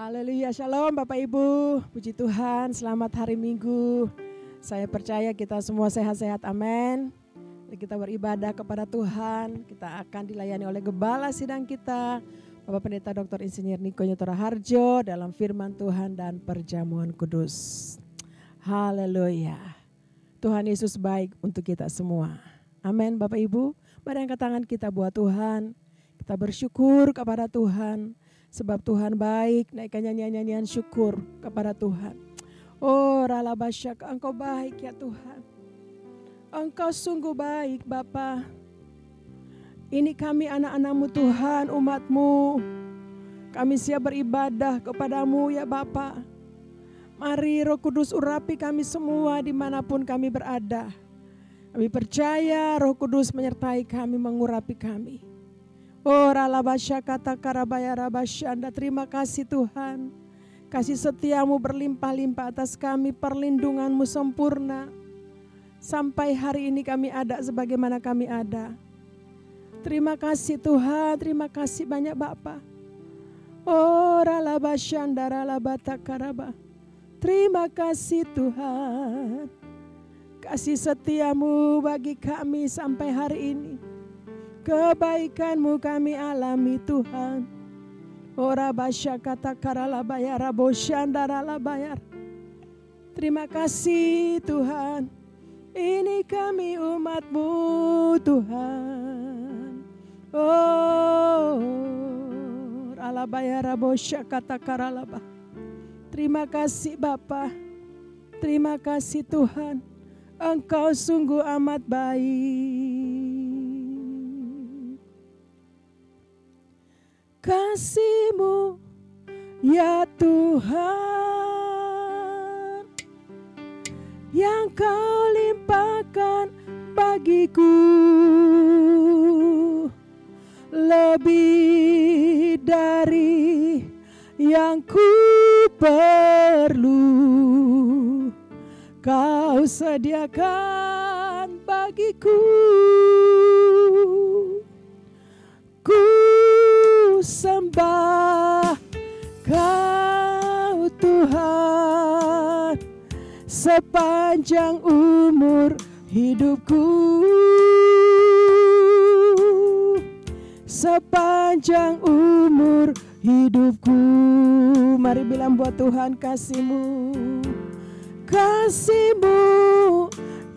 Haleluya, shalom Bapak Ibu, puji Tuhan, selamat hari Minggu. Saya percaya kita semua sehat-sehat, amin. Kita beribadah kepada Tuhan, kita akan dilayani oleh Gembala Sidang kita, Bapak Pendeta Dr. Insinyur Niko Nyotora Harjo dalam firman Tuhan dan perjamuan kudus. Haleluya, Tuhan Yesus baik untuk kita semua, amin Bapak Ibu. Mari angkat tangan kita buat Tuhan, kita bersyukur kepada Tuhan. Sebab Tuhan baik, naikkan nyanyian-nyanyian syukur kepada Tuhan. Oh Ralabasyak, Engkau baik ya Tuhan. Engkau sungguh baik Bapa. Ini kami anak-anak-Mu Tuhan, umat-Mu. Kami siap beribadah kepadamu ya Bapa. Mari Roh Kudus urapi kami semua dimanapun kami berada. Kami percaya Roh Kudus menyertai kami, mengurapi kami. Oh Ralabasya kata karabaya rabasyanda, terima kasih Tuhan. Kasih setiamu berlimpah-limpah atas kami, perlindunganmu sempurna. Sampai hari ini kami ada sebagaimana kami ada. Terima kasih Tuhan, terima kasih banyak Bapa. Oh Ralabasyanda ralabata karaba. Terima kasih Tuhan. Kasih setiamu bagi kami sampai hari ini. Kebaikanmu kami alami Tuhan. Ora basya kata karalabaya rabosyandara bayar. Terima kasih Tuhan. Ini kami umat-Mu Tuhan. Oh ralabaya rabosya kata karalaba. Terima kasih Bapa. Terima kasih Tuhan. Engkau sungguh amat baik. Kasih-Mu ya Tuhan yang Kau limpahkan bagiku lebih dari yang ku perlu. Kau sediakan bagiku. Ku sembah Kau Tuhan sepanjang umur hidupku. Sepanjang umur hidupku. Mari bilang buat Tuhan, kasih-Mu. Kasih-Mu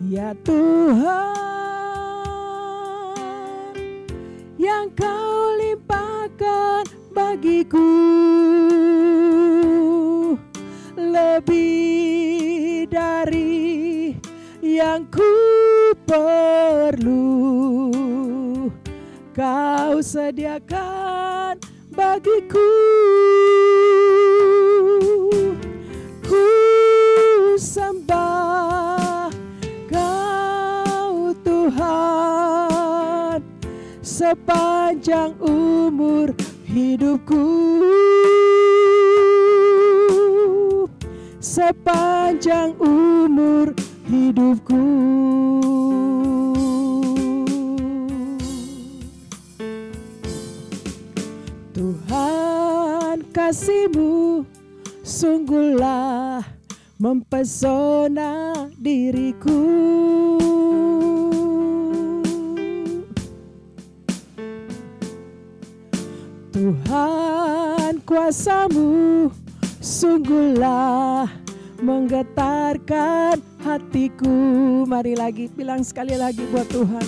ya Tuhan yang Kau limpahkan bagiku lebih dari yang ku perlu. Kau sediakan bagiku. Ku sembah Kau Tuhan sepanjang umur hidupku. Sepanjang umur hidupku. Tuhan, kasih-Mu sungguhlah mempesona diriku. Tuhan, kuasa-Mu sungguhlah menggetarkan hatiku. Mari lagi, bilang sekali lagi buat Tuhan.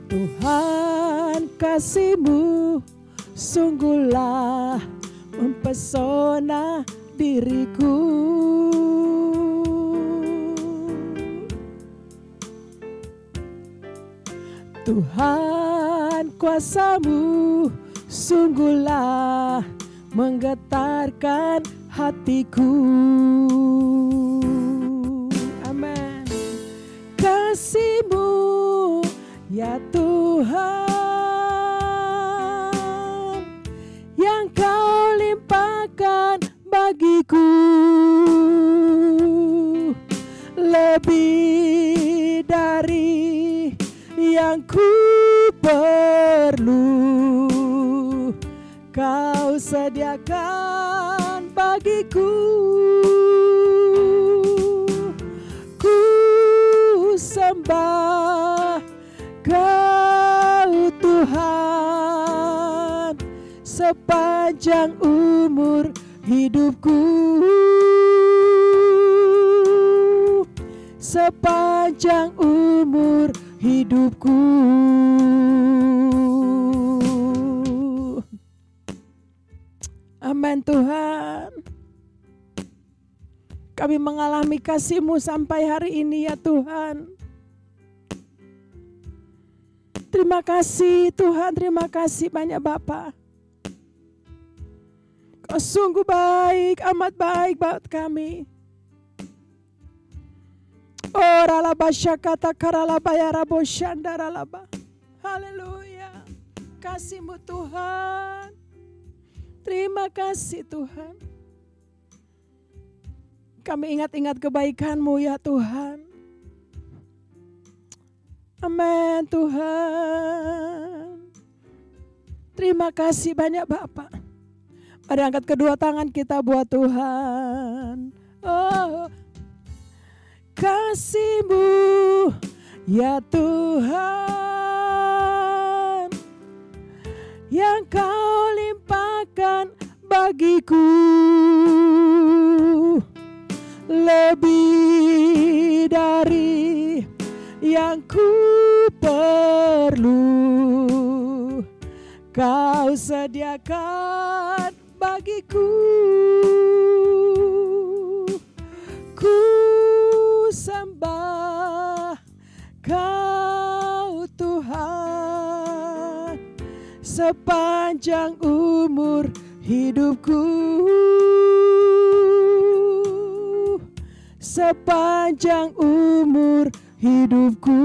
Tuhan, kasih-Mu sungguhlah mempesona diriku. Tuhan, kuasa-Mu sungguhlah menggetarkan hatiku. Amin. Kasih-Mu ya Tuhan yang Kau limpahkan bagiku lebih dari yang ku perlu. Kau sediakan bagiku. Ku sembah Kau Tuhan sepanjang umur hidupku. Sepanjang umur hidupku. Amin Tuhan. Kami mengalami kasih-Mu sampai hari ini ya Tuhan. Terima kasih Tuhan, terima kasih banyak Bapa. Kau sungguh baik, amat baik buat kami. Ora laba syakata karalaba ya rabo syandara laba. Haleluya. Kasih-Mu Tuhan. Terima kasih Tuhan. Kami ingat-ingat kebaikan-Mu ya Tuhan. Amin Tuhan. Terima kasih banyak Bapak. Mari angkat kedua tangan kita buat Tuhan. Oh, kasih-Mu ya Tuhan yang Kau limpahkan bagiku lebih dari yang ku perlu. Kau sediakan bagiku. Ku sembah Kau Tuhan sepanjang umur hidupku. Sepanjang umur hidupku.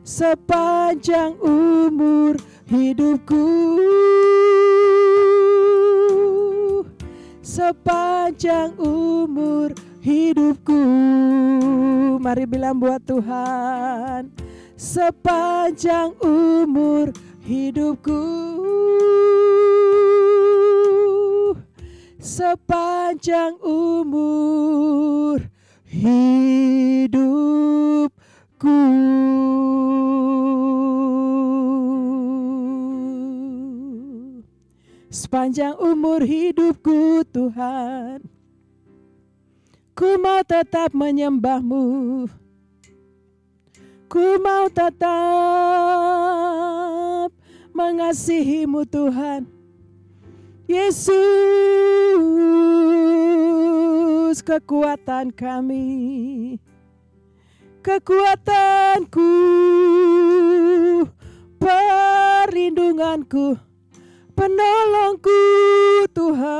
Sepanjang umur hidupku. Sepanjang umur hidupku. Mari bilang buat Tuhan. Sepanjang umur hidupku. Sepanjang umur hidupku. Sepanjang umur hidupku Tuhan, ku mau tetap menyembah-Mu. Ku mau tetap mengasihi-Mu Tuhan. Yesus, kekuatan kami, kekuatanku, perlindunganku, penolongku Tuhan.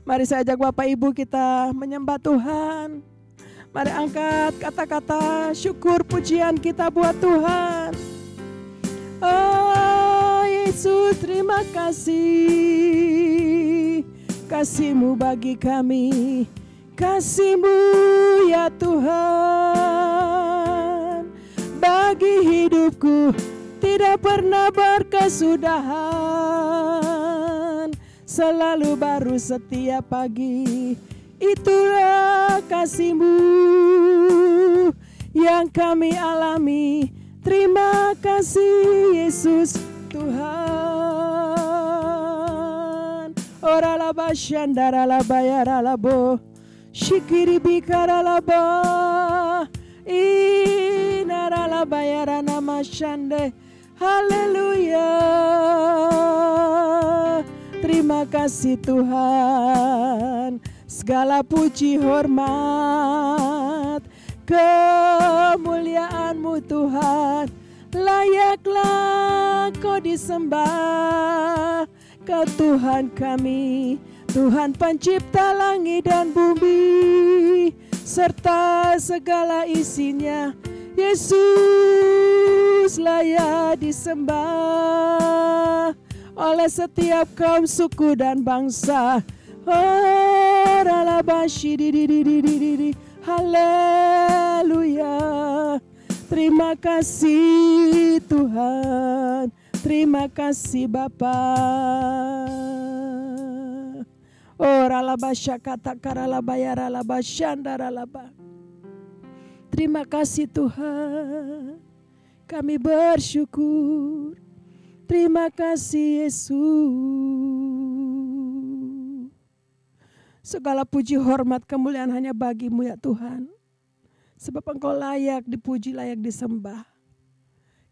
Mari saya ajak Bapak Ibu kita menyembah Tuhan. Mari angkat kata-kata syukur pujian kita buat Tuhan. Oh Yesus, terima kasih. Kasih-Mu bagi kami. Kasih-Mu ya Tuhan. Bagi hidupku tidak pernah berkesudahan. Selalu baru setiap pagi. Itulah kasih-Mu yang kami alami. Terima kasih Yesus Tuhan. Ora laba shandara laba yara labo. Shikiri bikara laba. Inara laba yara nama shande. Haleluya. Terima kasih Tuhan. Segala puji hormat kemuliaan-Mu Tuhan, layaklah Kau disembah. Kau Tuhan kami, Tuhan pencipta langit dan bumi serta segala isinya. Yesus layak disembah oleh setiap kaum, suku dan bangsa. Oh, haleluya. Terima kasih Tuhan. Terima kasih Bapa. Oralaba syakata karalaba yaralaba syandaralaba. Terima kasih Tuhan. Kami bersyukur. Terima kasih Yesus. Segala puji hormat kemuliaan hanya bagi-Mu ya Tuhan. Sebab Engkau layak dipuji, layak disembah.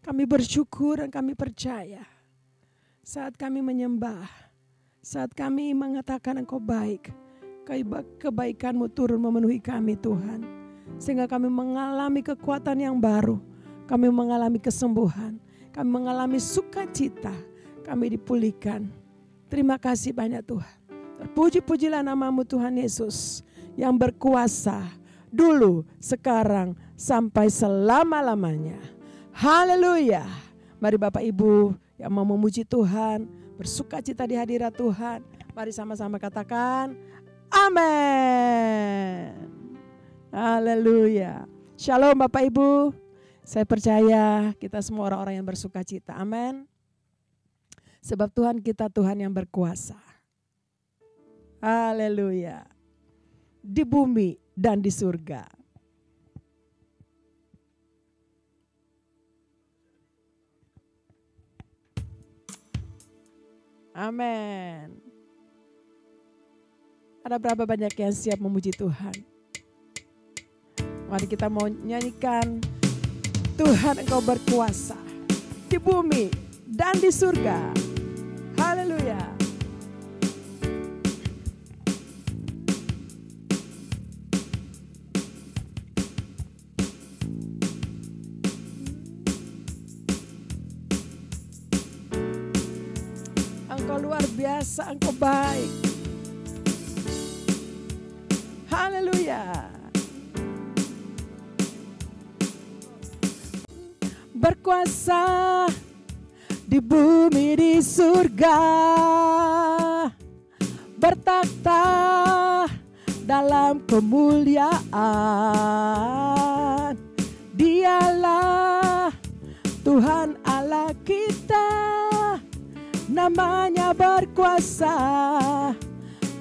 Kami bersyukur dan kami percaya. Saat kami menyembah, saat kami mengatakan Engkau baik, kebaikan-Mu turun memenuhi kami Tuhan. Sehingga kami mengalami kekuatan yang baru, kami mengalami kesembuhan, kami mengalami sukacita, kami dipulihkan. Terima kasih banyak Tuhan. Terpuji-pujilah nama-Mu Tuhan Yesus yang berkuasa dulu, sekarang, sampai selama-lamanya. Haleluya. Mari Bapak Ibu yang mau memuji Tuhan, bersukacita di hadirat Tuhan, mari sama-sama katakan amin. Haleluya. Shalom Bapak Ibu. Saya percaya kita semua orang-orang yang bersukacita. Amin. Sebab Tuhan kita Tuhan yang berkuasa. Haleluya. Di bumi dan di surga. Amin. Ada berapa banyak yang siap memuji Tuhan? Mari kita mau nyanyikan Tuhan Engkau berkuasa di bumi dan di surga. Haleluya. Engkau luar biasa, Engkau baik. Haleluya. Berkuasa di bumi di surga, bertakhta dalam kemuliaan. Dialah Tuhan Allah kita, namanya berkuasa,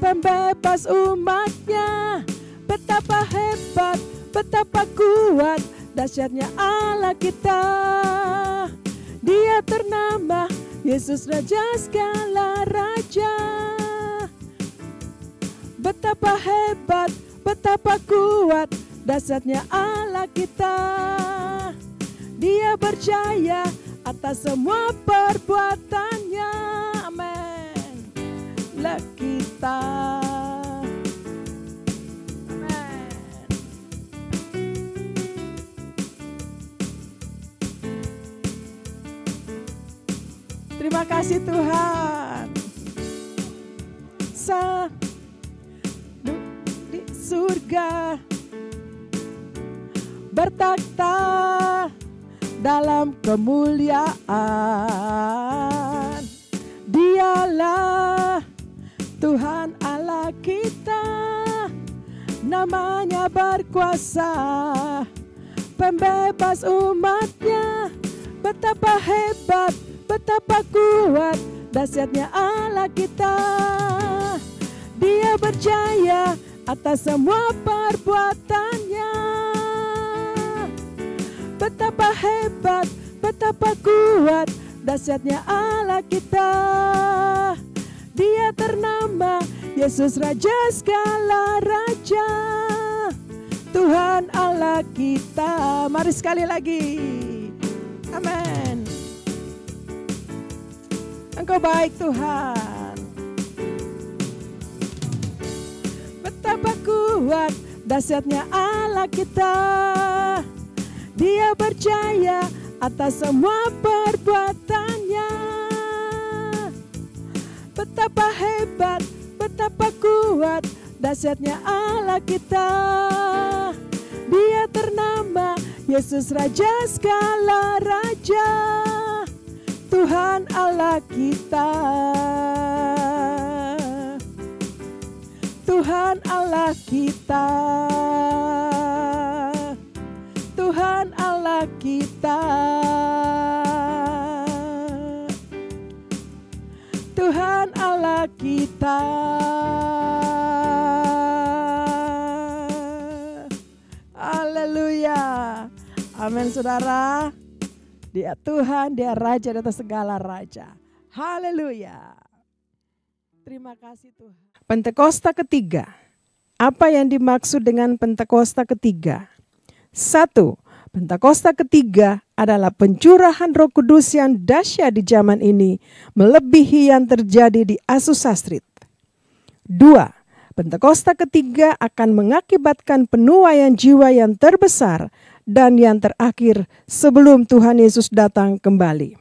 pembebas umatnya. Betapa hebat, betapa kuat, dahsyatnya Allah kita. Dia ternama Yesus Raja segala raja. Betapa hebat, betapa kuat, dahsyatnya Allah kita. Dia berjaya atas semua perbuatannya. Amin. Lah kita. Terima kasih Tuhan. Di surga, bertakhta dalam kemuliaan. Dialah Tuhan Allah kita, namanya berkuasa, pembebas umatnya. Betapa hebat, betapa kuat, dahsyatnya Allah kita. Dia berjaya atas semua perbuatannya. Betapa hebat, betapa kuat, dahsyatnya Allah kita. Dia ternama Yesus Raja segala raja. Tuhan Allah kita. Mari sekali lagi. Amin. Engkau baik Tuhan. Betapa kuat, dahsyatnya Allah kita. Dia berjaya atas semua perbuatannya. Betapa hebat, betapa kuat, dahsyatnya Allah kita. Dia ternama Yesus Raja segala raja. Tuhan Allah kita. Tuhan Allah kita. Tuhan Allah kita. Allah kita. Haleluya. Amin saudara. Dia Tuhan, dia Raja di atas segala raja. Haleluya. Terima kasih Tuhan. Pentakosta ketiga. Apa yang dimaksud dengan Pentakosta ketiga? 1. Pentakosta ketiga adalah pencurahan Roh Kudus yang dahsyat di zaman ini, melebihi yang terjadi di Azusa Street. 2. Pentakosta ketiga akan mengakibatkan penuaian jiwa yang terbesar dan yang terakhir sebelum Tuhan Yesus datang kembali.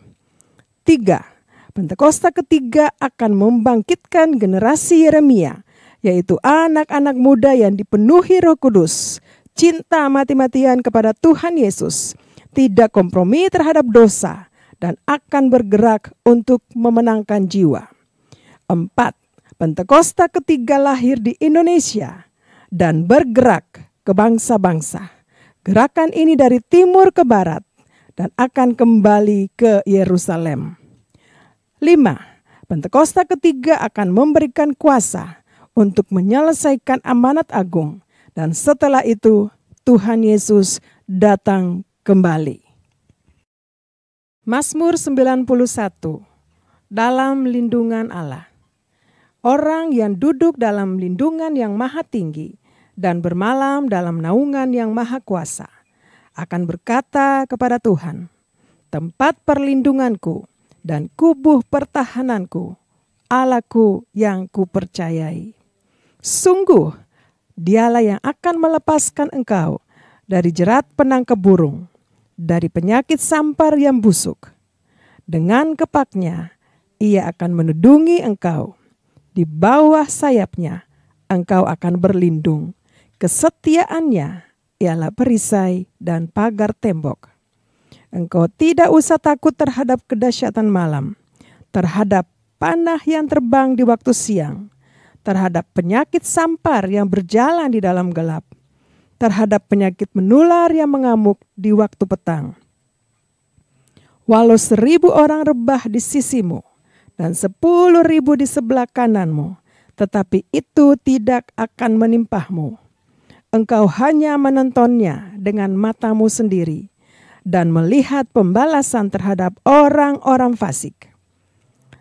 3. Pentakosta ketiga akan membangkitkan generasi Yeremia, yaitu anak-anak muda yang dipenuhi Roh Kudus, cinta mati-matian kepada Tuhan Yesus, tidak kompromi terhadap dosa, dan akan bergerak untuk memenangkan jiwa. 4. Pentakosta ketiga lahir di Indonesia dan bergerak ke bangsa-bangsa. Gerakan ini dari timur ke barat dan akan kembali ke Yerusalem. 5. Pentakosta ketiga akan memberikan kuasa untuk menyelesaikan amanat agung. Dan setelah itu Tuhan Yesus datang kembali. Mazmur 91. Dalam lindungan Allah. Orang yang duduk dalam lindungan yang maha tinggi dan bermalam dalam naungan yang maha kuasa akan berkata kepada Tuhan, tempat perlindunganku dan kubuh pertahananku, Allahku yang kupercayai. Sungguh Dialah yang akan melepaskan engkau dari jerat penangkap burung, dari penyakit sampar yang busuk. Dengan kepaknya, ia akan menudungi engkau. Di bawah sayapnya, engkau akan berlindung. Kesetiaannya ialah perisai dan pagar tembok. Engkau tidak usah takut terhadap kedahsyatan malam, terhadap panah yang terbang di waktu siang, terhadap penyakit sampar yang berjalan di dalam gelap, terhadap penyakit menular yang mengamuk di waktu petang. Walau 1.000 orang rebah di sisimu dan 10.000 di sebelah kananmu, tetapi itu tidak akan menimpahmu. Engkau hanya menontonnya dengan matamu sendiri dan melihat pembalasan terhadap orang-orang fasik.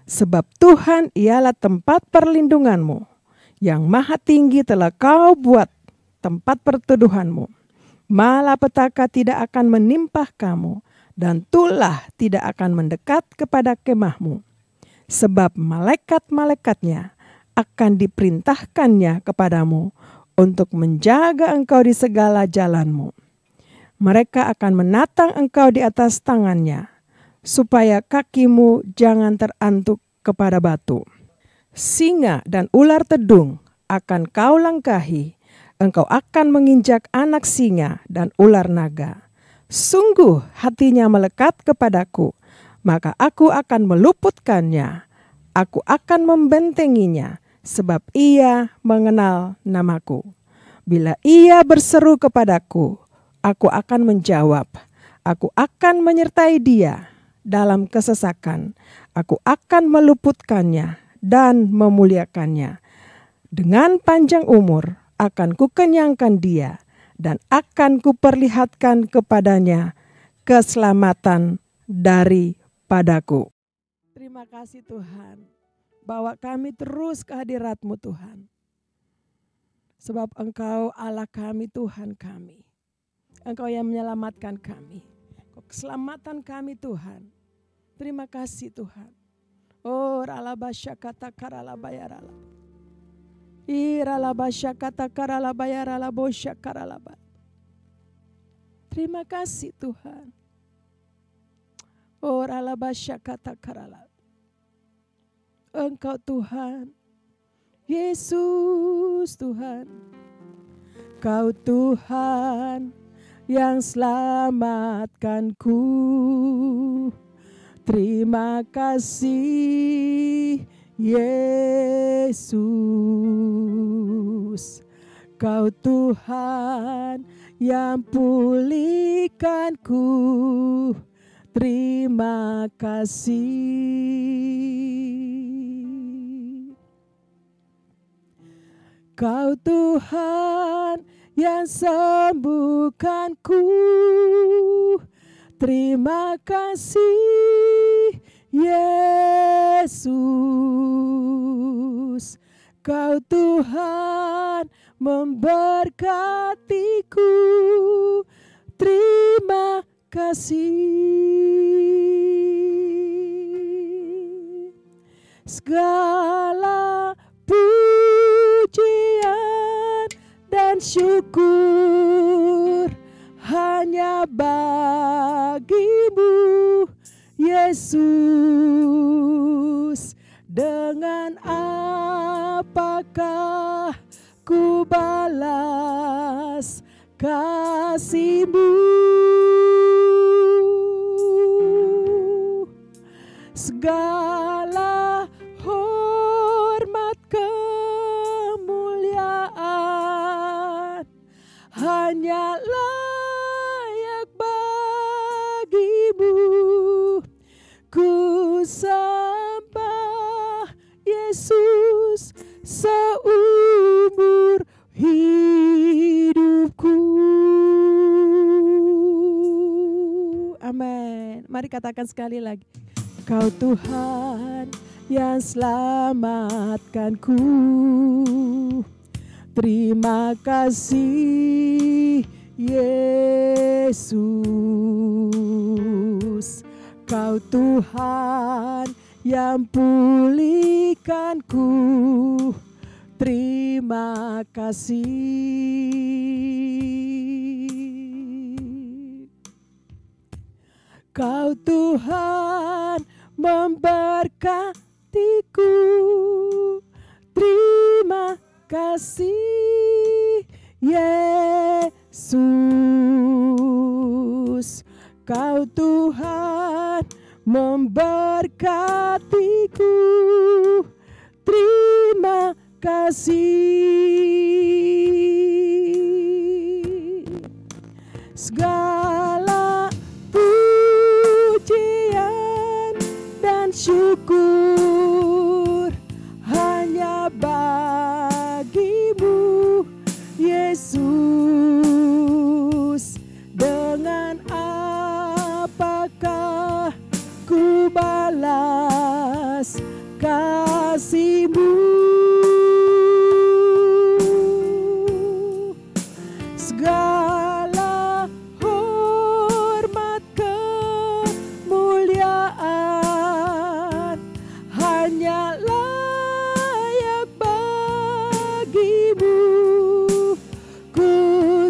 Sebab Tuhan ialah tempat perlindunganmu, yang maha tinggi telah kau buat tempat perteduhanmu. Malapetaka tidak akan menimpah kamu, dan tulah tidak akan mendekat kepada kemahmu. Sebab malaikat-malaikatnya akan diperintahkannya kepadamu untuk menjaga engkau di segala jalanmu. Mereka akan menatang engkau di atas tangannya, supaya kakimu jangan terantuk kepada batu. Singa dan ular tedung akan kau langkahi, engkau akan menginjak anak singa dan ular naga. Sungguh hatinya melekat kepadaku, maka aku akan meluputkannya. Aku akan membentenginya, sebab ia mengenal namaku. Bila ia berseru kepadaku, aku akan menjawab. Aku akan menyertai dia dalam kesesakan. Aku akan meluputkannya dan memuliakannya. Dengan panjang umur akan kukenyangkan dia dan akan kuperlihatkan kepadanya keselamatan daripadaku. Terima kasih Tuhan, bawa kami terus ke hadirat-Mu Tuhan. Sebab Engkau Allah kami, Tuhan kami. Engkau yang menyelamatkan kami. Keselamatan kami Tuhan. Terima kasih Tuhan. Oh ralabasya kata karalabayarala. Iralabasya kata karalabayarala bosya karalaba. Terima kasih Tuhan. Oh ralabasya kata karala. Engkau Tuhan. Yesus Tuhan. Kau Tuhan yang selamatkanku. Terima kasih Yesus. Kau Tuhan yang pulihkanku. Terima kasih. Kau Tuhan yang sembuhkanku. Terima kasih Yesus. Kau Tuhan memberkatiku. Terima kasih. Segala pujian dan syukur hanya bagimu Yesus. Dengan apakah ku balas kasih-Mu? Segala hormat kemuliaan hanya layak bagimu. Ku sembah Yesus seumur hidupku. Amin. Mari katakan sekali lagi. Kau Tuhan yang selamatkanku. Terima kasih Yesus. Kau Tuhan yang pulihkanku. Terima kasih. Kau Tuhan memberkatiku. Terima kasih Yesus. Kau Tuhan memberkatiku. Terima kasih. Segala pujian dan syukur hanya bagimu Yesus. Dengan apakah ku balas kasih-Mu? Segala hormat kemuliaan hanya layak bagimu. Ku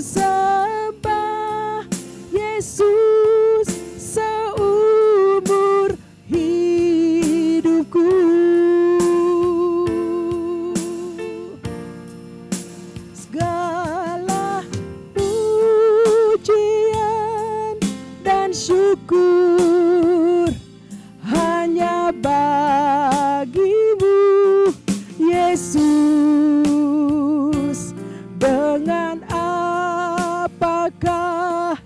sembah Yesus seumur hidupku. Segala pujian dan syukur hanya bagimu Yesus. Dengan apakah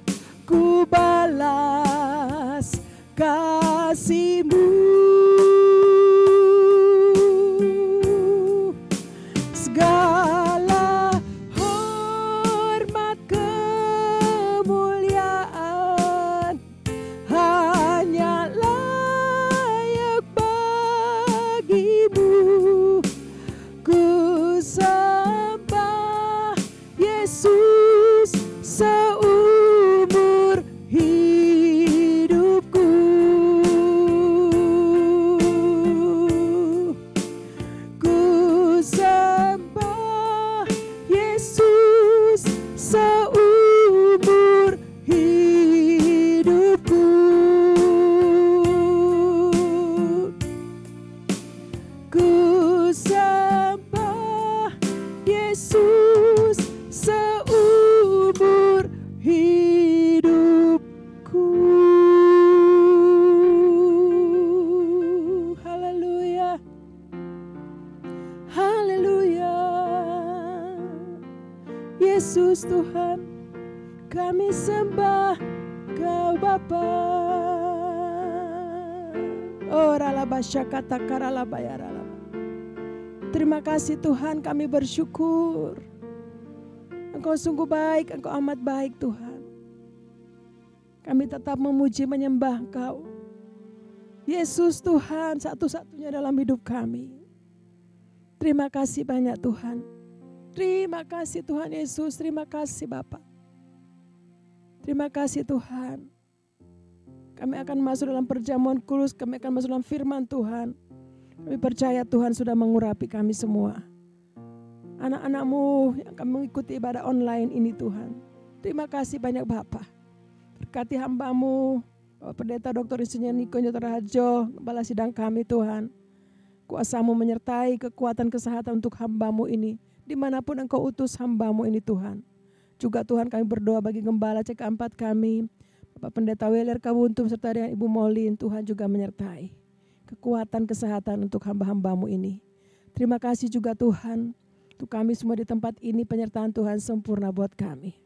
ku balas kasih-Mu? Segala hormat kemuliaan hanya layak bagimu. Ku sembah Yesus seumur hidupku. Ku sembah Yesus seumur hidupku. Ku sembah Yesus seumur hidupku. Haleluya. Haleluya. Yesus Tuhan, kami sembah Kau Bapa. Oh ralaba syakata karalaba ya ralaba. terima kasih Tuhan, kami bersyukur. Engkau sungguh baik, Engkau amat baik Tuhan. Kami tetap memuji menyembah Engkau. Yesus Tuhan satu-satunya dalam hidup kami. Terima kasih banyak Tuhan. Terima kasih Tuhan Yesus, terima kasih Bapa. Terima kasih Tuhan. Kami akan masuk dalam perjamuan kudus, kami akan masuk dalam firman Tuhan. Kami percaya Tuhan sudah mengurapi kami semua. Anak-anak-Mu yang akan mengikuti ibadah online ini Tuhan. Terima kasih banyak Bapa. Berkati hamba-Mu, Bapak Pendeta Dr. Insinyur Niko Nyotora Harjo, Kepala Sidang kami Tuhan. Kuasa-Mu menyertai kekuatan kesehatan untuk hamba-Mu ini. Dimanapun Engkau utus hamba-Mu ini Tuhan. Juga Tuhan kami berdoa bagi Gembala CK4 kami. Bapak Pendeta Weler Kawuntum serta dengan Ibu Molin, Tuhan juga menyertai kekuatan kesehatan untuk hamba-hamba-Mu ini. Terima kasih juga Tuhan, untuk kami semua di tempat ini penyertaan Tuhan sempurna buat kami.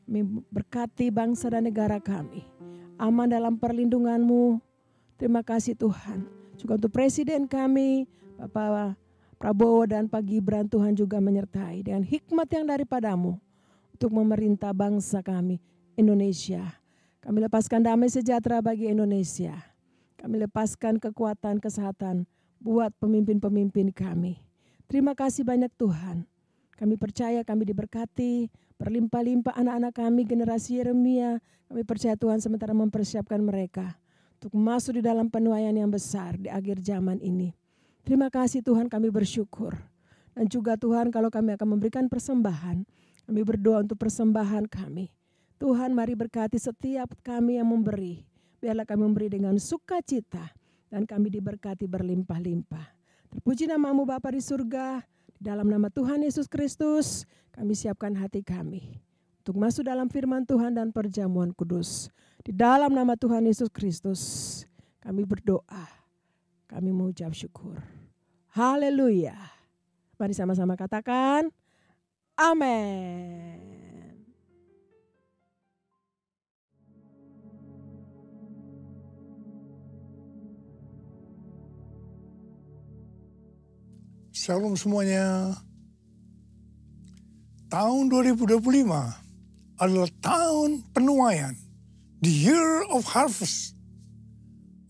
Kami berkati bangsa dan negara kami, aman dalam perlindungan-Mu. Terima kasih Tuhan, juga untuk Presiden kami, Bapak Prabowo dan Pak Gibran, Tuhan juga menyertai dengan hikmat yang daripada-Mu untuk memerintah bangsa kami, Indonesia. Kami lepaskan damai sejahtera bagi Indonesia. Kami lepaskan kekuatan kesehatan buat pemimpin-pemimpin kami. Terima kasih banyak Tuhan. Kami percaya kami diberkati, berlimpah-limpah anak-anak kami, generasi Yeremia. Kami percaya Tuhan sementara mempersiapkan mereka untuk masuk di dalam penuaian yang besar di akhir zaman ini. Terima kasih Tuhan, kami bersyukur. Dan juga Tuhan, kalau kami akan memberikan persembahan, kami berdoa untuk persembahan kami. Tuhan, mari berkati setiap kami yang memberi. Biarlah kami memberi dengan sukacita dan kami diberkati berlimpah-limpah. Terpuji nama-Mu Bapa di surga. Di dalam nama Tuhan Yesus Kristus, kami siapkan hati kami untuk masuk dalam firman Tuhan dan perjamuan kudus. Di dalam nama Tuhan Yesus Kristus, kami berdoa. Kami mengucap syukur. Haleluya. Mari sama-sama katakan, amin. Shalom semuanya. Tahun 2025 adalah tahun penuaian. The year of harvest.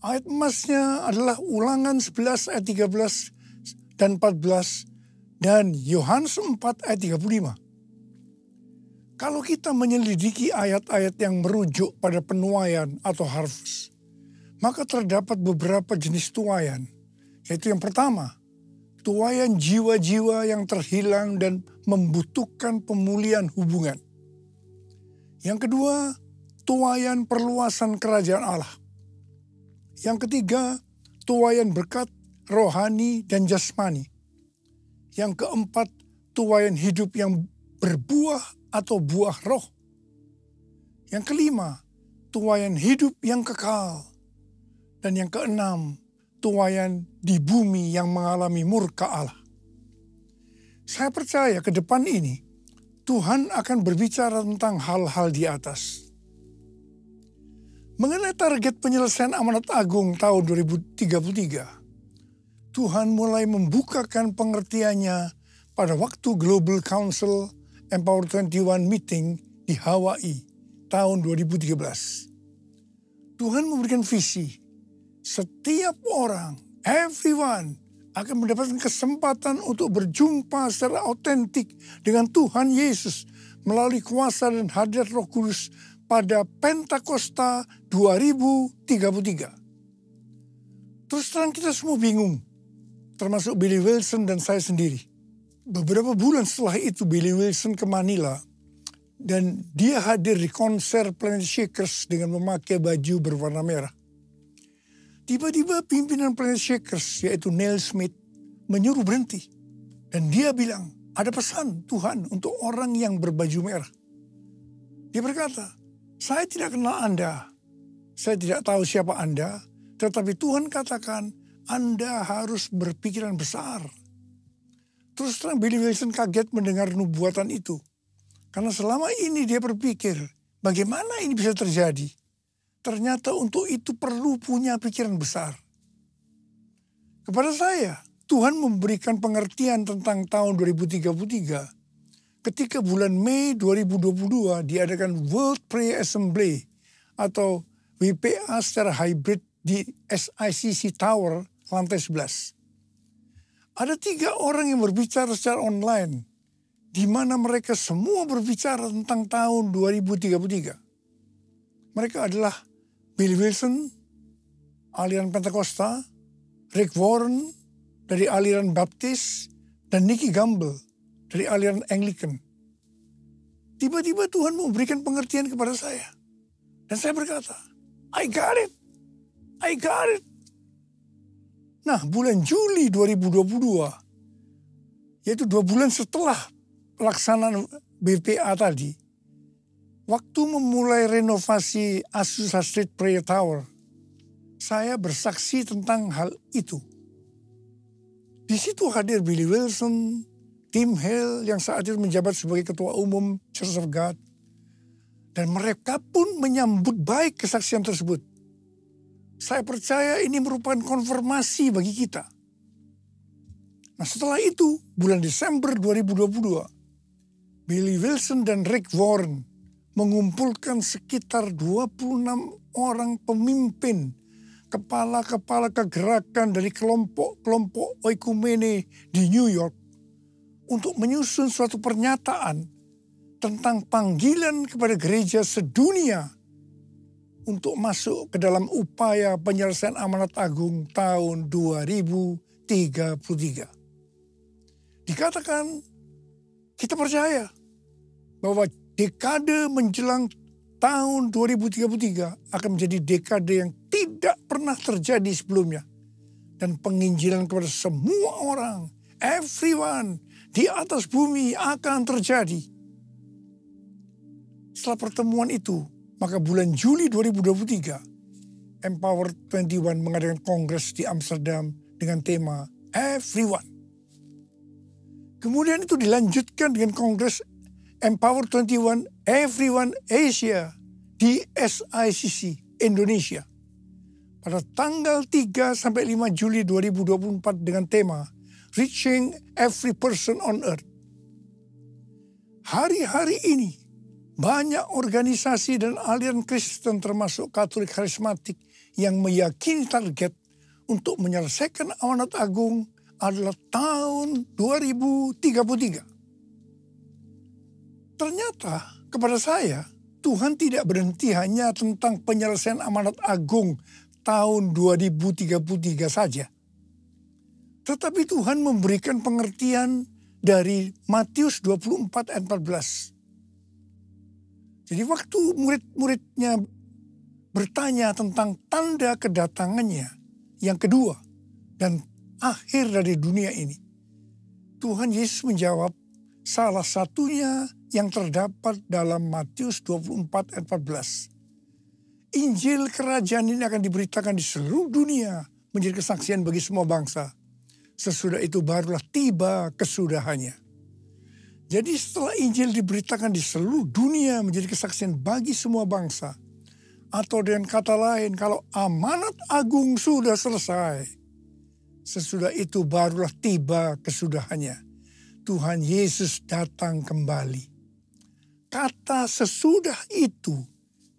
Ayat emasnya adalah Ulangan 11 ayat 13 dan 14 dan Yohanes 4 ayat 35. Kalau kita menyelidiki ayat-ayat yang merujuk pada penuaian atau harvest, maka terdapat beberapa jenis tuaian. Yaitu yang pertama, tuaian jiwa-jiwa yang terhilang dan membutuhkan pemulihan hubungan. Yang kedua, tuaian perluasan kerajaan Allah. Yang ketiga, tuaian berkat rohani dan jasmani. Yang keempat, tuaian hidup yang berbuah atau buah roh. Yang kelima, tuaian hidup yang kekal. Dan yang keenam, tuaian di bumi yang mengalami murka Allah. Saya percaya ke depan ini, Tuhan akan berbicara tentang hal-hal di atas. Mengenai target penyelesaian amanat agung tahun 2033, Tuhan mulai membukakan pengertiannya pada waktu Global Council Empower 21 meeting di Hawaii tahun 2013. Tuhan memberikan visi. Setiap orang, everyone, akan mendapatkan kesempatan untuk berjumpa secara autentik dengan Tuhan Yesus melalui kuasa dan hadirat Roh Kudus pada Pentakosta 2033. Terus terang kita semua bingung, termasuk Billy Wilson dan saya sendiri. Beberapa bulan setelah itu Billy Wilson ke Manila dan dia hadir di konser Planet Shakers dengan memakai baju berwarna merah. Tiba-tiba pimpinan Planet Shakers yaitu Neil Smith menyuruh berhenti. Dan dia bilang, ada pesan Tuhan untuk orang yang berbaju merah. Dia berkata, saya tidak kenal Anda. Saya tidak tahu siapa Anda. Tetapi Tuhan katakan, Anda harus berpikiran besar. Terus terang Billy Wilson kaget mendengar nubuatan itu. Karena selama ini dia berpikir, bagaimana ini bisa terjadi? Ternyata untuk itu perlu punya pikiran besar. Kepada saya, Tuhan memberikan pengertian tentang tahun 2033 ketika bulan Mei 2022 diadakan World Prayer Assembly atau WPA secara hybrid di SICC Tower lantai 11. Ada 3 orang yang berbicara secara online, di mana mereka semua berbicara tentang tahun 2033. Mereka adalah Bill Wilson, aliran Pentakosta, Rick Warren dari aliran Baptis, dan Nicky Gamble dari aliran Anglican. Tiba-tiba Tuhan memberikan pengertian kepada saya. Dan saya berkata, I got it. I got it. Nah, bulan Juli 2022, yaitu 2 bulan setelah pelaksanaan BPA tadi, waktu memulai renovasi Azusa Street Prayer Tower, saya bersaksi tentang hal itu. Di situ hadir Billy Wilson, Tim Hale yang saat itu menjabat sebagai Ketua Umum Church of God. Dan mereka pun menyambut baik kesaksian tersebut. Saya percaya ini merupakan konfirmasi bagi kita. Nah, setelah itu, bulan Desember 2022, Billy Wilson dan Rick Warren mengumpulkan sekitar 26 orang pemimpin, kepala-kepala kegerakan dari kelompok-kelompok oikumene di New York untuk menyusun suatu pernyataan tentang panggilan kepada gereja sedunia untuk masuk ke dalam upaya penyelesaian amanat agung tahun 2033. Dikatakan, kita percaya bahwa dekade menjelang tahun 2033 akan menjadi dekade yang tidak pernah terjadi sebelumnya. Dan penginjilan kepada semua orang, everyone, di atas bumi akan terjadi. Setelah pertemuan itu, maka bulan Juli 2023, Empower 21 mengadakan kongres di Amsterdam dengan tema Everyone. Kemudian itu dilanjutkan dengan kongres Empower 21 Everyone Asia di SICC Indonesia pada tanggal 3 sampai 5 Juli 2024 dengan tema Reaching Every Person on Earth. Hari-hari ini banyak organisasi dan aliran Kristen termasuk Katolik karismatik yang meyakini target untuk menyelesaikan amanat agung adalah tahun 2033. Ternyata kepada saya, Tuhan tidak berhenti hanya tentang penyelesaian amanat agung tahun 2033 saja. Tetapi Tuhan memberikan pengertian dari Matius 24 ayat 14. Jadi waktu murid-muridnya bertanya tentang tanda kedatangannya yang kedua dan akhir dari dunia ini, Tuhan Yesus menjawab salah satunya yang terdapat dalam Matius 24 ayat 14. Injil kerajaan ini akan diberitakan di seluruh dunia menjadi kesaksian bagi semua bangsa. Sesudah itu barulah tiba kesudahannya. Jadi setelah Injil diberitakan di seluruh dunia menjadi kesaksian bagi semua bangsa. Atau dengan kata lain, kalau amanat agung sudah selesai, sesudah itu barulah tiba kesudahannya. Tuhan Yesus datang kembali. Kata sesudah itu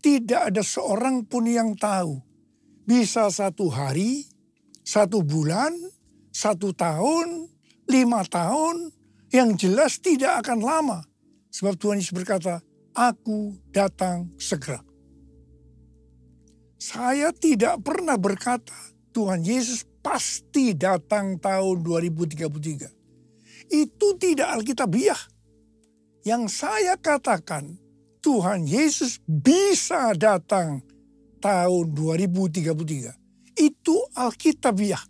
tidak ada seorang pun yang tahu. Bisa 1 hari, 1 bulan, 1 tahun, 5 tahun. Yang jelas tidak akan lama. Sebab Tuhan Yesus berkata, aku datang segera. Saya tidak pernah berkata, Tuhan Yesus pasti datang tahun 2033. Itu tidak alkitabiah. Yang saya katakan, Tuhan Yesus bisa datang tahun 2033. Itu alkitabiah.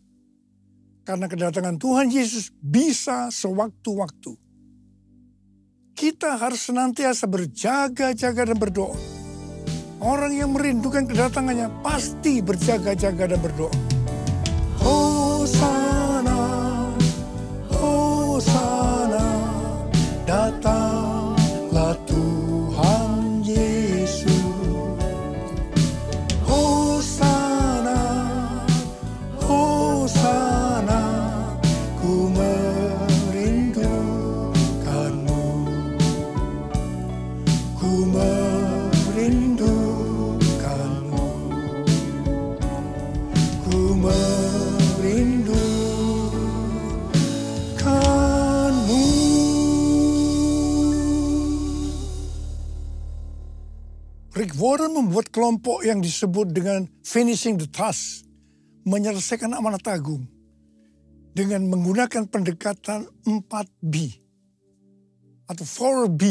Karena kedatangan Tuhan Yesus bisa sewaktu-waktu. Kita harus senantiasa berjaga-jaga dan berdoa. Orang yang merindukan kedatangannya pasti berjaga-jaga dan berdoa. Hosana, Hosana, datanglah Tuhan Yesus. Hosana, Hosana, Warren membuat kelompok yang disebut dengan Finishing the Task, menyelesaikan amanat agung, dengan menggunakan pendekatan 4B atau 4B.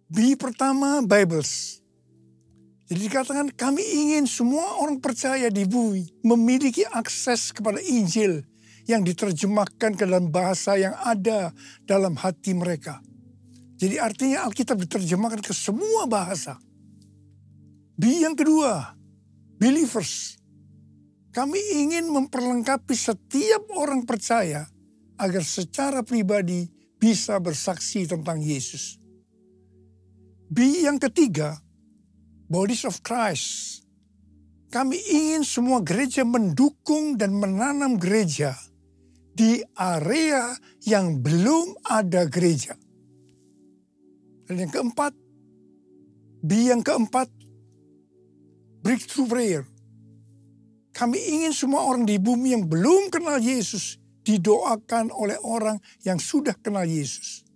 B pertama, Bibles. Jadi dikatakan kami ingin semua orang percaya di bumi memiliki akses kepada Injil yang diterjemahkan ke dalam bahasa yang ada dalam hati mereka. Jadi artinya Alkitab diterjemahkan ke semua bahasa. B yang kedua, believers. Kami ingin memperlengkapi setiap orang percaya agar secara pribadi bisa bersaksi tentang Yesus. B yang ketiga, bodies of Christ. Kami ingin semua gereja mendukung dan menanam gereja di area yang belum ada gereja. Dan yang keempat, B yang keempat, breakthrough prayer. Kami ingin semua orang di bumi yang belum kenal Yesus didoakan oleh orang yang sudah kenal Yesus.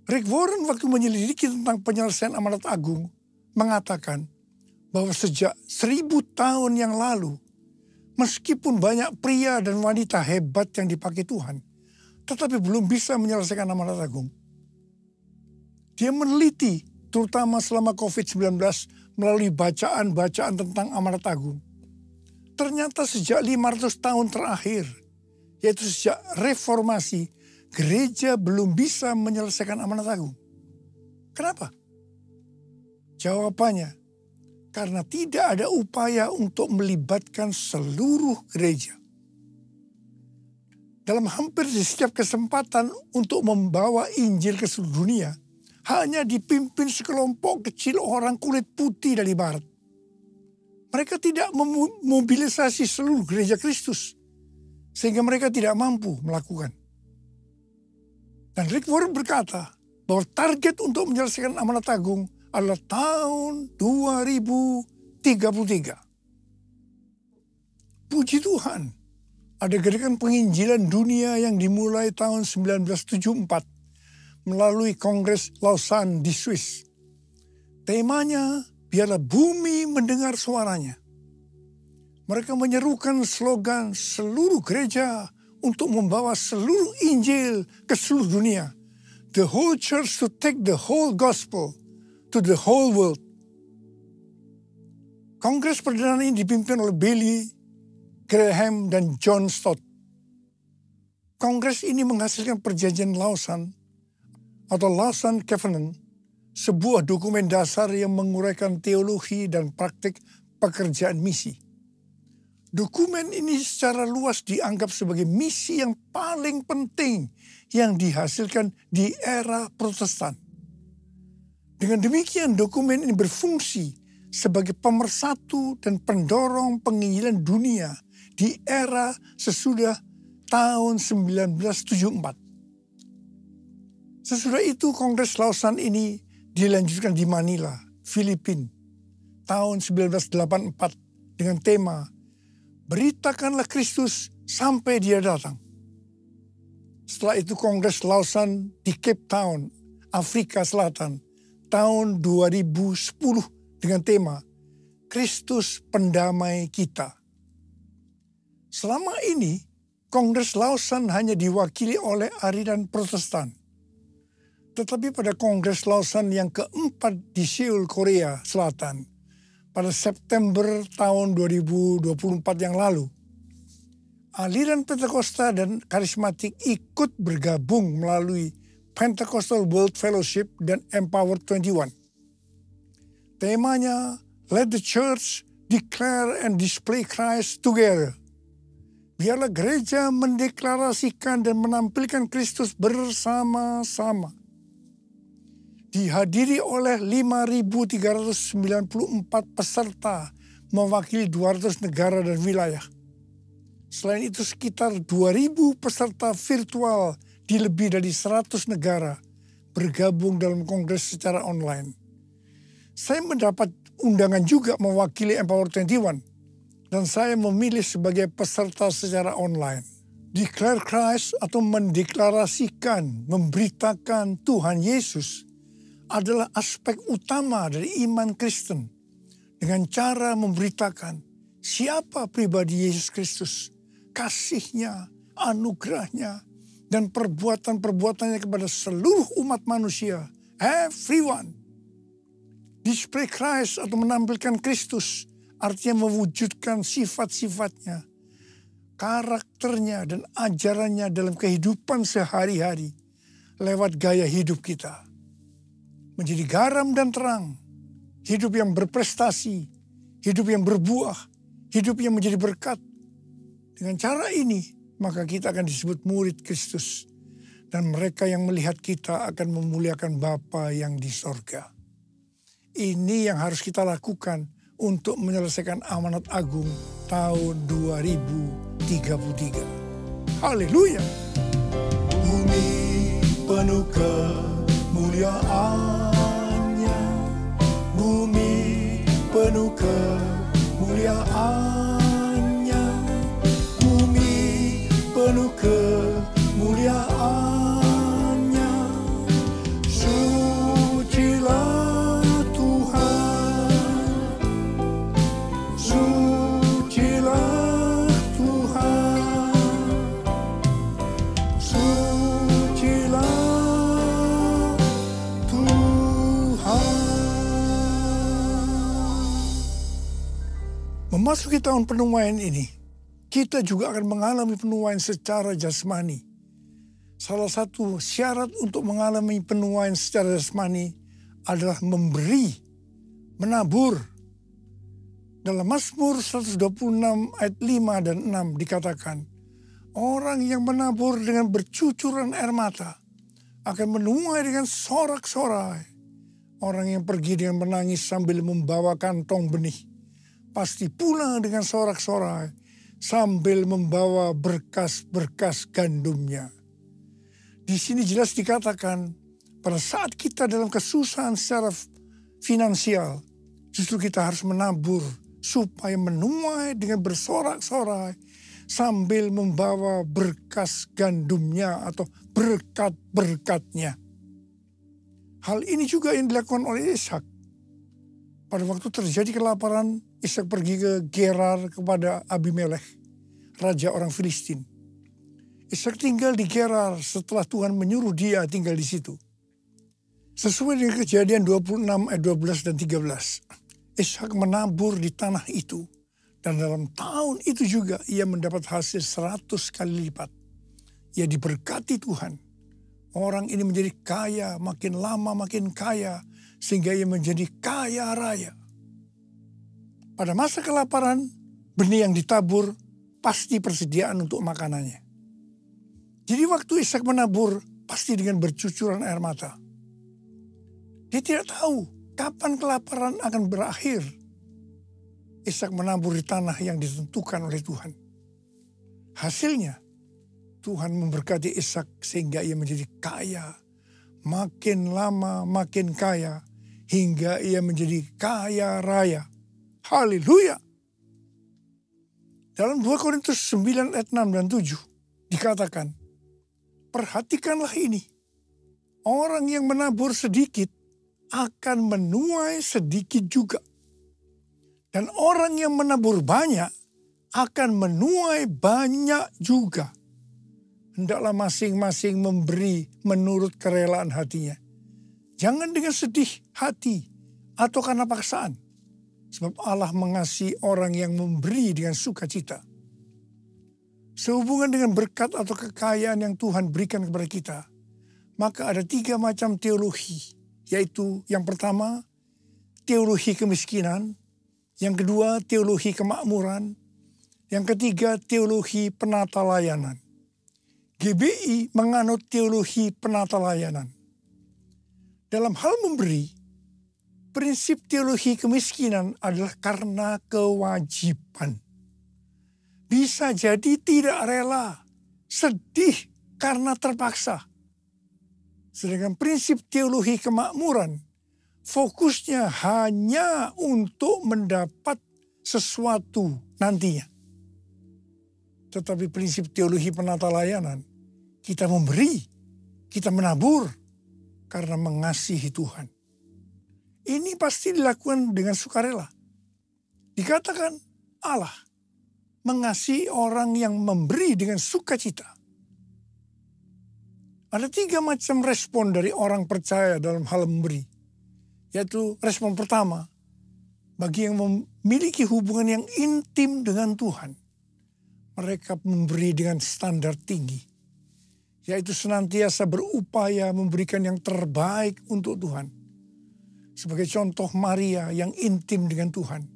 Rick Warren waktu menyelidiki tentang penyelesaian amanat agung mengatakan bahwa sejak 1000 tahun yang lalu, meskipun banyak pria dan wanita hebat yang dipakai Tuhan, tetapi belum bisa menyelesaikan amanat agung. Dia meneliti terutama selama COVID-19 melalui bacaan-bacaan tentang amanat agung. Ternyata sejak 500 tahun terakhir, yaitu sejak reformasi, gereja belum bisa menyelesaikan amanat agung. Kenapa? Jawabannya, karena tidak ada upaya untuk melibatkan seluruh gereja. Dalam hampir di setiap kesempatan untuk membawa Injil ke seluruh dunia, hanya dipimpin sekelompok kecil orang kulit putih dari barat. Mereka tidak memobilisasi seluruh gereja Kristus, sehingga mereka tidak mampu melakukan. Dan Rick Warren berkata bahwa target untuk menyelesaikan amanat agung adalah tahun 2033. Puji Tuhan, ada gerakan penginjilan dunia yang dimulai tahun 1974 melalui Kongres Lausanne di Swiss. Temanya, biarlah bumi mendengar suaranya. Mereka menyerukan slogan seluruh gereja untuk membawa seluruh Injil ke seluruh dunia. The whole church to take the whole gospel to the whole world. Kongres perdana ini dipimpin oleh Billy Graham dan John Stott. Kongres ini menghasilkan perjanjian Lausanne atau Lausanne Covenant, sebuah dokumen dasar yang menguraikan teologi dan praktik pekerjaan misi. Dokumen ini secara luas dianggap sebagai misi yang paling penting yang dihasilkan di era Protestan. Dengan demikian dokumen ini berfungsi sebagai pemersatu dan pendorong penginjilan dunia di era sesudah tahun 1974. Sesudah itu Kongres Lausanne ini dilanjutkan di Manila, Filipina, tahun 1984 dengan tema Beritakanlah Kristus sampai Dia datang. Setelah itu Kongres Lausanne di Cape Town, Afrika Selatan, tahun 2010 dengan tema Kristus Pendamai Kita. Selama ini Kongres Lausanne hanya diwakili oleh aliran Protestan. Tetapi pada Kongres Lausanne yang keempat di Seoul, Korea Selatan, pada September tahun 2024 yang lalu, aliran Pentakosta dan karismatik ikut bergabung melalui Pentecostal World Fellowship dan Empower 21. Temanya, Let the Church Declare and Display Christ Together. Biarlah gereja mendeklarasikan dan menampilkan Kristus bersama-sama. Dihadiri oleh 5.394 peserta mewakili 200 negara dan wilayah. Selain itu sekitar 2.000 peserta virtual di lebih dari 100 negara bergabung dalam kongres secara online. Saya mendapat undangan juga mewakili Empower 21 dan saya memilih sebagai peserta secara online. Declare Christ atau mendeklarasikan, memberitakan Tuhan Yesus adalah aspek utama dari iman Kristen. Dengan cara memberitakan siapa pribadi Yesus Kristus, kasih-Nya, anugerah-Nya, dan perbuatan-perbuatannya kepada seluruh umat manusia. Everyone. Display Christ atau menampilkan Kristus artinya mewujudkan sifat-sifatnya, karakternya, dan ajarannya dalam kehidupan sehari-hari lewat gaya hidup kita. Menjadi garam dan terang, hidup yang berprestasi, hidup yang berbuah, hidup yang menjadi berkat. Dengan cara ini, maka kita akan disebut murid Kristus. Dan mereka yang melihat kita akan memuliakan Bapa yang di sorga. Ini yang harus kita lakukan untuk menyelesaikan amanat agung tahun 2033. Haleluya. Bumi penuh kemuliaannya, bumi penuh kemuliaannya, bumi penuh kemuliaannya. Sucilah Tuhan, sucilah Tuhan, sucilah Tuhan. Memasuki tahun penuaian ini, kita juga akan mengalami penuaian secara jasmani. Salah satu syarat untuk mengalami penuaian secara jasmani adalah memberi, menabur. Dalam Mazmur 126 ayat 5 dan 6 dikatakan, orang yang menabur dengan bercucuran air mata akan menuai dengan sorak-sorai. Orang yang pergi dengan menangis sambil membawa kantong benih pasti pulang dengan sorak-sorai sambil membawa berkas-berkas gandumnya. Di sini jelas dikatakan pada saat kita dalam kesusahan secara finansial, justru kita harus menabur supaya menuai dengan bersorak-sorai sambil membawa berkas gandumnya atau berkat-berkatnya. Hal ini juga yang dilakukan oleh Ishak. Pada waktu terjadi kelaparan, Ishak pergi ke Gerar kepada Abimelekh, raja orang Filistin. Ishak tinggal di Gerar setelah Tuhan menyuruh dia tinggal di situ. Sesuai dengan Kejadian 26 ayat 12 dan 13. Ishak menabur di tanah itu. Dan dalam tahun itu juga ia mendapat hasil 100 kali lipat. Ia diberkati Tuhan. Orang ini menjadi kaya, makin lama makin kaya. Sehingga ia menjadi kaya raya. Pada masa kelaparan, benih yang ditabur pasti persediaan untuk makanannya. Jadi waktu Ishak menabur pasti dengan bercucuran air mata. Dia tidak tahu kapan kelaparan akan berakhir. Ishak menabur di tanah yang ditentukan oleh Tuhan. Hasilnya Tuhan memberkati Ishak sehingga ia menjadi kaya. Makin lama makin kaya hingga ia menjadi kaya raya. Haleluya. Dalam 2 Korintus 9 ayat 6 dan 7 dikatakan, perhatikanlah ini, orang yang menabur sedikit akan menuai sedikit juga. Dan orang yang menabur banyak akan menuai banyak juga. Hendaklah masing-masing memberi menurut kerelaan hatinya. Jangan dengan sedih hati atau karena paksaan. Sebab Allah mengasihi orang yang memberi dengan sukacita. Sehubungan dengan berkat atau kekayaan yang Tuhan berikan kepada kita, maka ada 3 macam teologi, yaitu yang pertama, teologi kemiskinan, yang kedua, teologi kemakmuran, yang ketiga, teologi penata layanan. GBI menganut teologi penata layanan. Dalam hal memberi, prinsip teologi kemiskinan adalah karena kewajiban. Bisa jadi tidak rela, sedih karena terpaksa. Sedangkan prinsip teologi kemakmuran, fokusnya hanya untuk mendapat sesuatu nantinya. Tetapi prinsip teologi penata layanan, kita memberi, kita menabur karena mengasihi Tuhan. Ini pasti dilakukan dengan sukarela. Dikatakan Allah mengasihi orang yang memberi dengan sukacita. Ada 3 macam respon dari orang percaya dalam hal memberi. Yaitu respon pertama, bagi yang memiliki hubungan yang intim dengan Tuhan. Mereka memberi dengan standar tinggi. Yaitu senantiasa berupaya memberikan yang terbaik untuk Tuhan. Sebagai contoh Maria yang intim dengan Tuhan.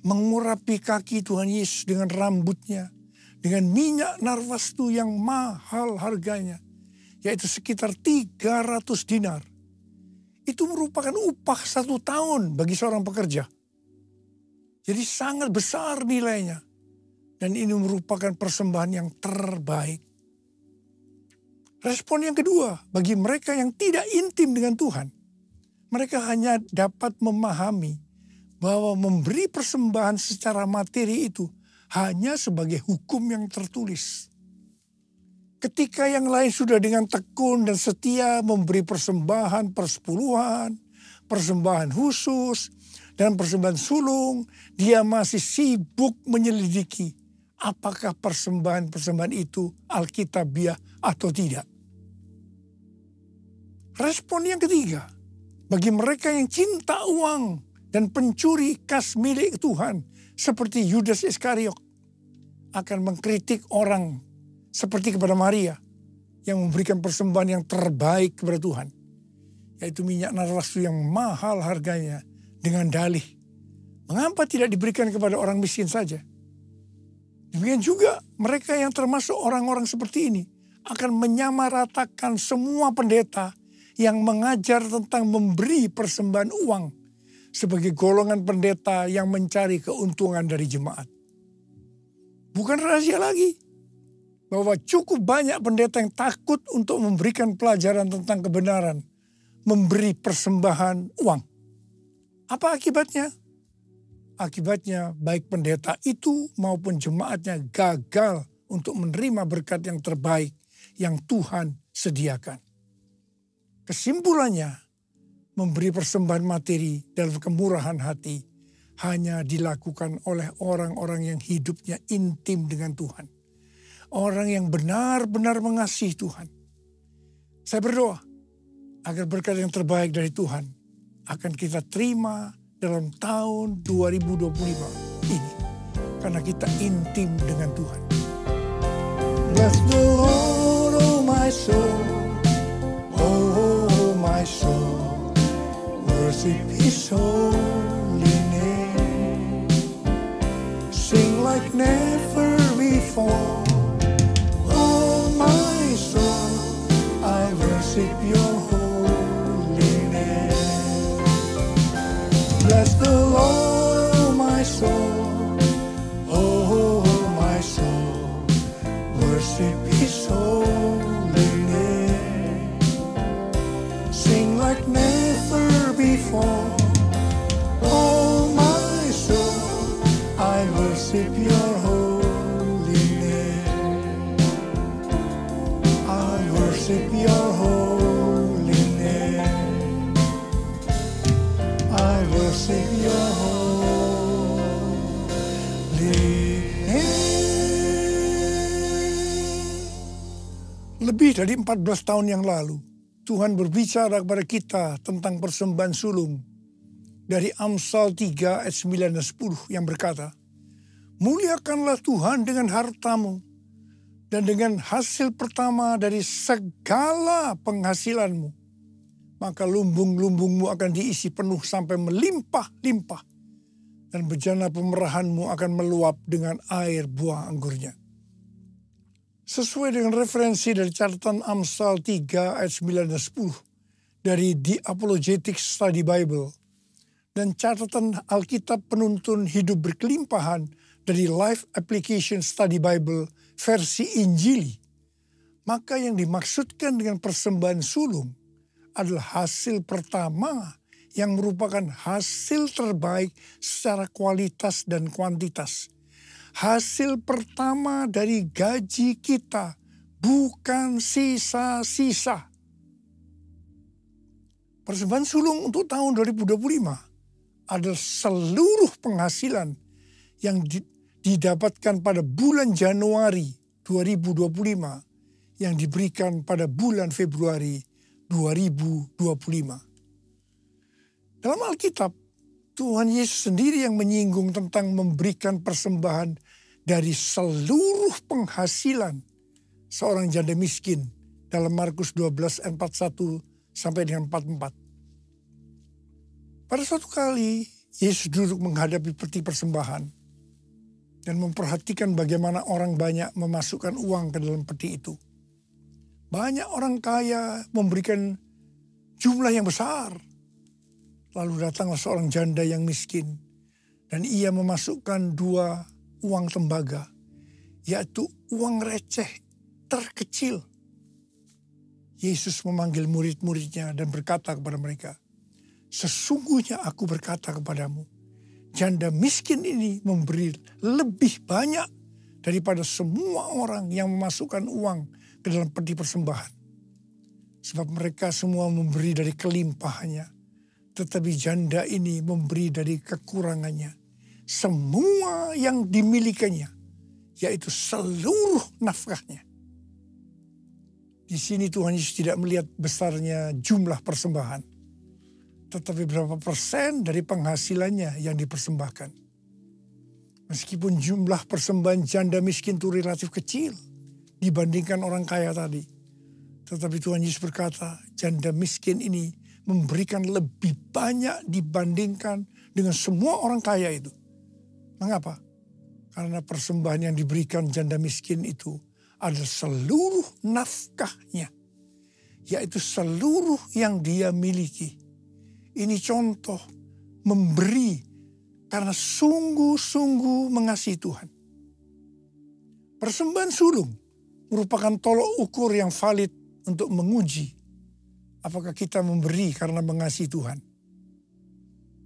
Mengurapi kaki Tuhan Yesus dengan rambutnya. Dengan minyak narwastu yang mahal harganya. Yaitu sekitar 300 dinar. Itu merupakan upah 1 tahun bagi seorang pekerja. Jadi sangat besar nilainya. Dan ini merupakan persembahan yang terbaik. Respon yang kedua, bagi mereka yang tidak intim dengan Tuhan. Mereka hanya dapat memahami bahwa memberi persembahan secara materi itu hanya sebagai hukum yang tertulis. Ketika yang lain sudah dengan tekun dan setia memberi persembahan persepuluhan, persembahan khusus, dan persembahan sulung, dia masih sibuk menyelidiki apakah persembahan-persembahan itu alkitabiah atau tidak. Respon yang ketiga, bagi mereka yang cinta uang dan pencuri kas milik Tuhan seperti Yudas Iskariot akan mengkritik orang seperti kepada Maria yang memberikan persembahan yang terbaik kepada Tuhan. Yaitu minyak narwastu yang mahal harganya dengan dalih. Mengapa tidak diberikan kepada orang miskin saja? Demikian juga mereka yang termasuk orang-orang seperti ini akan menyamaratakan semua pendeta yang mengajar tentang memberi persembahan uang sebagai golongan pendeta yang mencari keuntungan dari jemaat. Bukan rahasia lagi bahwa cukup banyak pendeta yang takut untuk memberikan pelajaran tentang kebenaran memberi persembahan uang. Apa akibatnya? Akibatnya baik pendeta itu maupun jemaatnya gagal untuk menerima berkat yang terbaik yang Tuhan sediakan. Kesimpulannya, memberi persembahan materi dalam kemurahan hati hanya dilakukan oleh orang-orang yang hidupnya intim dengan Tuhan. Orang yang benar-benar mengasihi Tuhan. Saya berdoa agar berkat yang terbaik dari Tuhan akan kita terima dalam tahun 2025 ini. Karena kita intim dengan Tuhan. Bless the Lord, oh my soul. Oh my soul. Worship His holy name. Sing like never before. Oh my soul. I worship your holy name. Bless the Lord, oh my soul. Oh my soul. Worship His holy name. Sing like never before. Oh my soul. I worship your holy name. I worship your holy name. I worship your holy name. Lebih dari 14 tahun yang lalu, Tuhan berbicara kepada kita tentang persembahan sulung. Dari Amsal 3 ayat 9 dan 10 yang berkata, muliakanlah Tuhan dengan hartamu dan dengan hasil pertama dari segala penghasilanmu. Maka lumbung-lumbungmu akan diisi penuh sampai melimpah-limpah. Dan bejana pemerahanmu akan meluap dengan air buah anggurnya. Sesuai dengan referensi dari catatan Amsal 3 ayat 9 dan 10 dari The Apologetics Study Bible dan catatan Alkitab Penuntun Hidup Berkelimpahan dari Life Application Study Bible versi Injili, maka yang dimaksudkan dengan persembahan sulung adalah hasil pertama yang merupakan hasil terbaik secara kualitas dan kuantitas. Hasil pertama dari gaji kita, bukan sisa-sisa. Persembahan sulung untuk tahun 2025 adalah seluruh penghasilan yang didapatkan pada bulan Januari 2025 yang diberikan pada bulan Februari 2025. Dalam Alkitab, Tuhan Yesus sendiri yang menyinggung tentang memberikan persembahan dari seluruh penghasilan seorang janda miskin dalam Markus 12 ayat 41 sampai dengan 44. Pada suatu kali, Yesus duduk menghadapi peti persembahan dan memperhatikan bagaimana orang banyak memasukkan uang ke dalam peti itu. Banyak orang kaya memberikan jumlah yang besar. Lalu datanglah seorang janda yang miskin dan ia memasukkan 2 uang tembaga, yaitu uang receh terkecil. Yesus memanggil murid-muridnya dan berkata kepada mereka, "Sesungguhnya aku berkata kepadamu, janda miskin ini memberi lebih banyak daripada semua orang yang memasukkan uang ke dalam peti persembahan. Sebab mereka semua memberi dari kelimpahannya, tetapi janda ini memberi dari kekurangannya. Semua yang dimilikinya, yaitu seluruh nafkahnya." Di sini Tuhan Yesus tidak melihat besarnya jumlah persembahan, tetapi berapa persen dari penghasilannya yang dipersembahkan. Meskipun jumlah persembahan janda miskin itu relatif kecil dibandingkan orang kaya tadi, tetapi Tuhan Yesus berkata, janda miskin ini memberikan lebih banyak dibandingkan dengan semua orang kaya itu. Mengapa? Karena persembahan yang diberikan janda miskin itu adalah seluruh nafkahnya, yaitu seluruh yang dia miliki. Ini contoh memberi karena sungguh-sungguh mengasihi Tuhan. Persembahan sulung merupakan tolok ukur yang valid untuk menguji apakah kita memberi karena mengasihi Tuhan.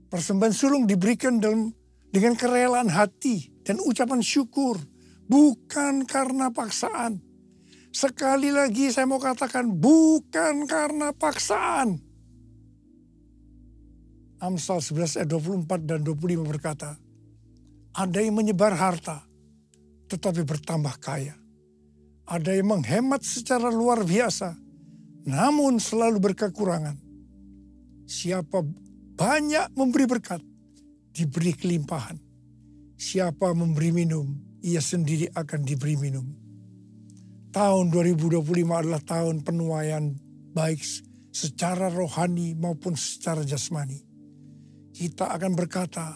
Persembahan sulung diberikan dengan kerelaan hati dan ucapan syukur, bukan karena paksaan. Sekali lagi saya mau katakan, bukan karena paksaan. Amsal 11 ayat 24 dan 25 berkata, ada yang menyebar harta tetapi bertambah kaya. Ada yang menghemat secara luar biasa namun selalu berkekurangan. Siapa banyak memberi berkat, diberi kelimpahan. Siapa memberi minum, ia sendiri akan diberi minum. Tahun 2025 adalah tahun penuaian baik secara rohani maupun secara jasmani. Kita akan berkata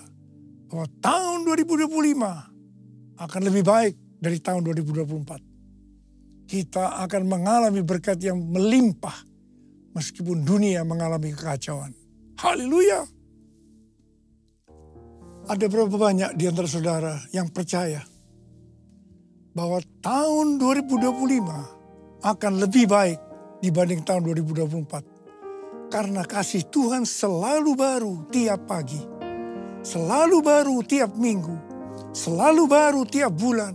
bahwa tahun 2025 akan lebih baik dari tahun 2024. Kita akan mengalami berkat yang melimpah meskipun dunia mengalami kekacauan. Haleluya. Ada berapa banyak di antara saudara yang percaya bahwa tahun 2025 akan lebih baik dibanding tahun 2024. Karena kasih Tuhan selalu baru tiap pagi, selalu baru tiap minggu, selalu baru tiap bulan,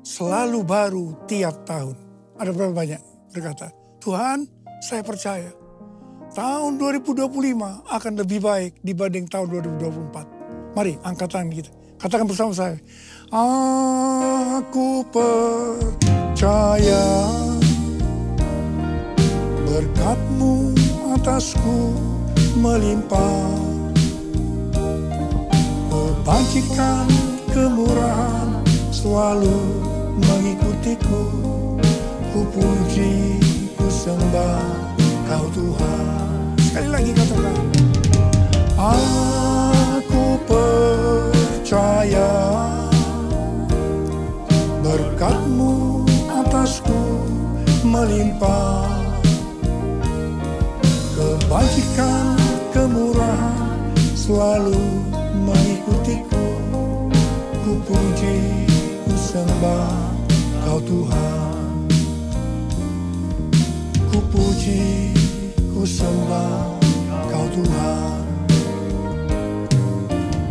selalu baru tiap tahun. Ada berapa banyak berkata, Tuhan saya percaya tahun 2025 akan lebih baik dibanding tahun 2024. Mari angkat tangan kita, katakan bersama saya. Aku percaya berkat-Mu atasku melimpah, kebajikan kemurahan selalu mengikutiku. Ku puji, ku sembah Kau Tuhan. Sekali lagi katakan, aku percaya berkat-Mu atasku melimpah, kebajikan kemurahan selalu mengikutiku. Ku puji, ku sembah Kau Tuhan. Ku puji, ku sembah Kau Tuhan.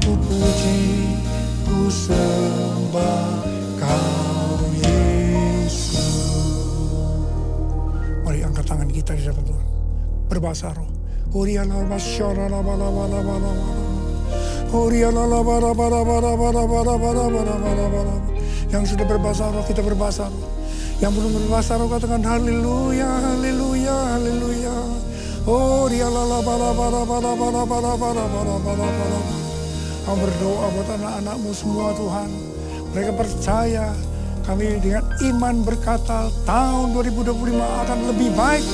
Ku puji, ku sembah Kau Yesus. Mari angkat tangan kita di hadapan Tuhan. Berbahasa roh. Yang sudah berbahasa roh, kita berbahasa roh. Yang belum berbahasa roh, katakan haleluya, haleluya, haleluya. Oh, kami berdoa buat anak-anakmu semua Tuhan. Mereka percaya, kami dengan iman berkata tahun 2025 akan lebih baik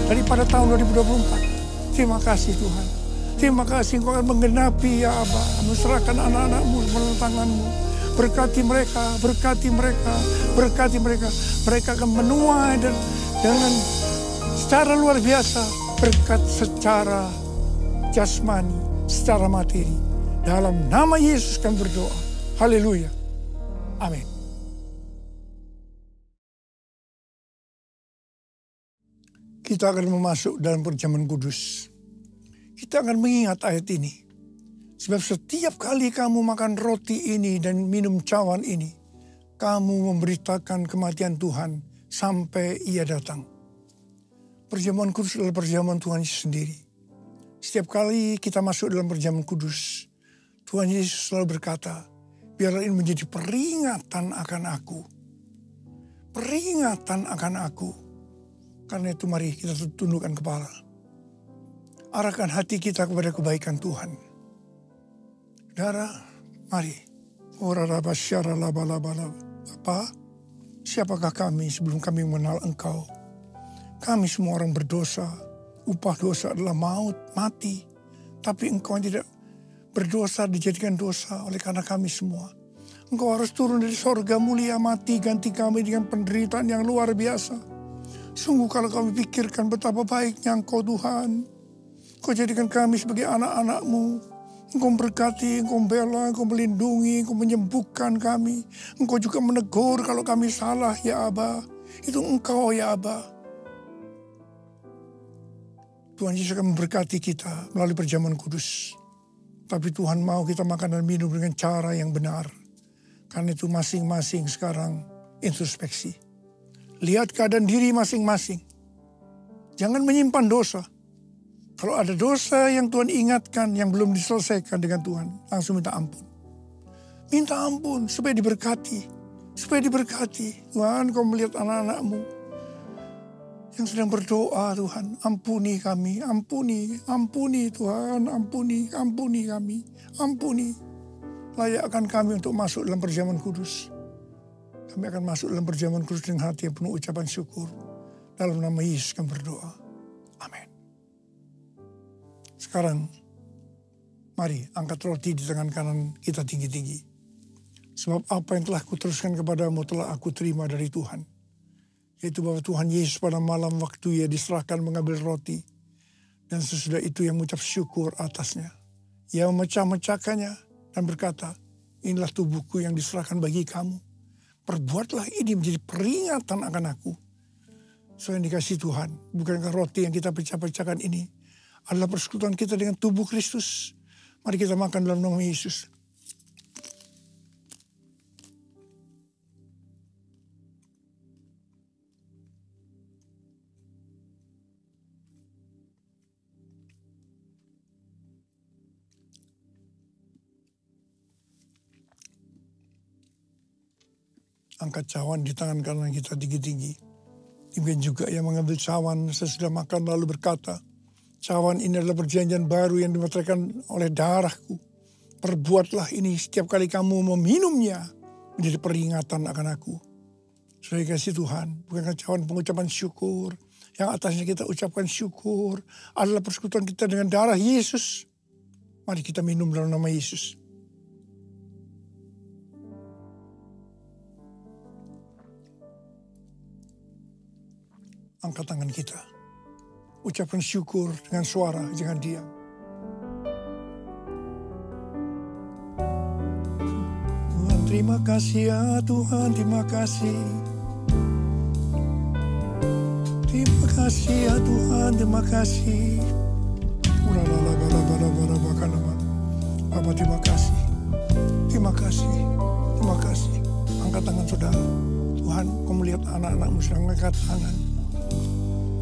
daripada tahun 2024. Terima kasih Tuhan. Terima kasih Engkau akan menggenapi ya Aba. Menserahkan anak-anakmu dalam tanganmu. Berkati mereka, berkati mereka, berkati mereka. Mereka akan menuai dan dengan secara luar biasa berkat secara jasmani, secara materi. Dalam nama Yesus kami berdoa. Haleluya. Amin. Kita akan memasuk dalam perjamuan kudus. Kita akan mengingat ayat ini. Sebab setiap kali kamu makan roti ini dan minum cawan ini, kamu memberitakan kematian Tuhan sampai Ia datang. Perjamuan kudus adalah perjamuan Tuhan Yesus sendiri. Setiap kali kita masuk dalam perjamuan kudus, Tuhan Yesus selalu berkata, biarlah ini menjadi peringatan akan aku. Peringatan akan aku. Karena itu mari kita tundukkan kepala. Arahkan hati kita kepada kebaikan Tuhan. Saudara, mari. Bapa, siapakah kami sebelum kami mengenal Engkau? Kami semua orang berdosa. Upah dosa adalah maut, mati. Tapi Engkau tidak berdosa dijadikan dosa oleh karena kami semua. Engkau harus turun dari sorga mulia, mati, ganti kami dengan penderitaan yang luar biasa. Sungguh kalau kami pikirkan betapa baiknya Engkau Tuhan. Engkau jadikan kami sebagai anak-anak-Mu. Engkau berkati, Engkau bela, Engkau melindungi, Engkau menyembuhkan kami. Engkau juga menegur kalau kami salah ya Aba. Itu Engkau ya Aba. Tuhan Yesus akan memberkati kita melalui perjamuan kudus. Tapi Tuhan mau kita makan dan minum dengan cara yang benar. Karena itu masing-masing sekarang introspeksi. Lihat keadaan diri masing-masing. Jangan menyimpan dosa. Kalau ada dosa yang Tuhan ingatkan yang belum diselesaikan dengan Tuhan, langsung minta ampun. Minta ampun supaya diberkati. Supaya diberkati. Tuhan, Kau melihat anak-anak-Mu yang sedang berdoa, Tuhan. Ampuni kami, ampuni, ampuni Tuhan, ampuni, ampuni kami, ampuni. Layakkan kami untuk masuk dalam perjamuan kudus. Kami akan masuk dalam perjamuan kudus dengan hati yang penuh ucapan syukur. Dalam nama Yesus kami berdoa. Amin. Sekarang, mari angkat roti di tangan kanan kita tinggi-tinggi. Sebab apa yang telah kuteruskan kepadamu telah aku terima dari Tuhan. Yaitu bahwa Tuhan Yesus pada malam waktu Ia diserahkan mengambil roti. Dan sesudah itu Ia mengucap syukur atasnya. Ia memecah-mecahkannya dan berkata, inilah tubuhku yang diserahkan bagi kamu. Perbuatlah ini menjadi peringatan akan aku. So yang dikasih Tuhan, bukankah roti yang kita pecah-pecahkan ini adalah persekutuan kita dengan tubuh Kristus. Mari kita makan dalam nama Yesus. Angkat cawan di tangan kanan kita tinggi-tinggi. Demikian juga yang mengambil cawan sesudah makan lalu berkata, cawan ini adalah perjanjian baru yang dimeteraikan oleh darahku. Perbuatlah ini setiap kali kamu meminumnya menjadi peringatan akan aku. Saudara kasih Tuhan, bukankah cawan pengucapan syukur yang atasnya kita ucapkan syukur adalah persekutuan kita dengan darah Yesus. Mari kita minum dalam nama Yesus. Angkat tangan kita. Ucapkan syukur dengan suara, jangan diam. Tuhan terima kasih ya Tuhan, terima kasih. Terima kasih ya Tuhan, terima kasih. Bapa terima kasih. Terima kasih. Terima kasih. Angkat tangan saudara. Tuhan, Kau melihat anak-anak-Mu sedang mengangkat tangan.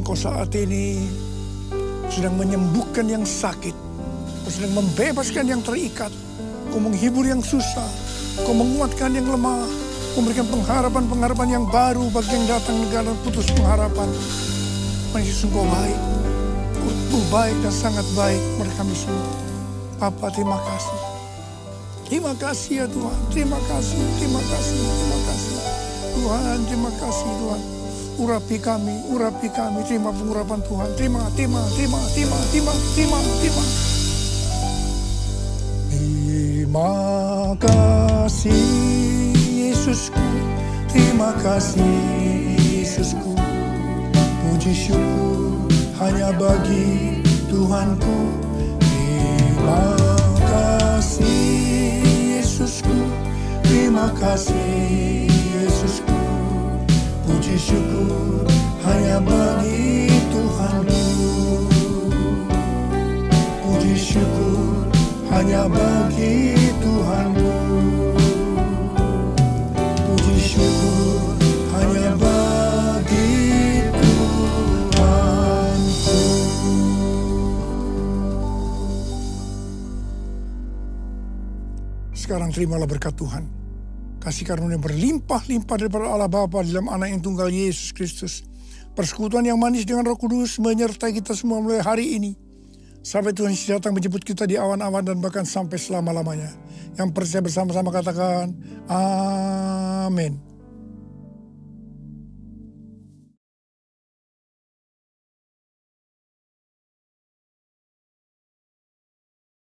Engkau saat ini sedang menyembuhkan yang sakit. Kau sedang membebaskan yang terikat. Kau menghibur yang susah. Kau menguatkan yang lemah. Kau memberikan pengharapan-pengharapan yang baru bagi yang datang negara putus pengharapan. Tuhan Yesus, Engkau baik. Engkau baik dan sangat baik kepada kami semua. Bapa, terima kasih. Terima kasih ya Tuhan. Terima kasih, terima kasih, terima kasih. Tuhan, terima kasih Tuhan. Urapi kami, terima pengurapan Tuhan. Terima. Terima kasih Yesusku, terima kasih Yesusku. Puji syukur hanya bagi Tuhanku. Terima kasih Yesusku, terima kasih Yesusku. Puji syukur hanya bagi Tuhanku. Puji syukur hanya bagi Tuhanku. Puji syukur hanya bagi Tuhanku. Sekarang terimalah berkat Tuhan. Kasih karunia berlimpah-limpah daripada Allah Bapa dalam Anak yang tunggal Yesus Kristus. Persekutuan yang manis dengan Roh Kudus menyertai kita semua mulai hari ini. Sampai Tuhan Yesus datang menjemput kita di awan-awan dan bahkan sampai selama-lamanya. Yang percaya bersama-sama katakan, amin.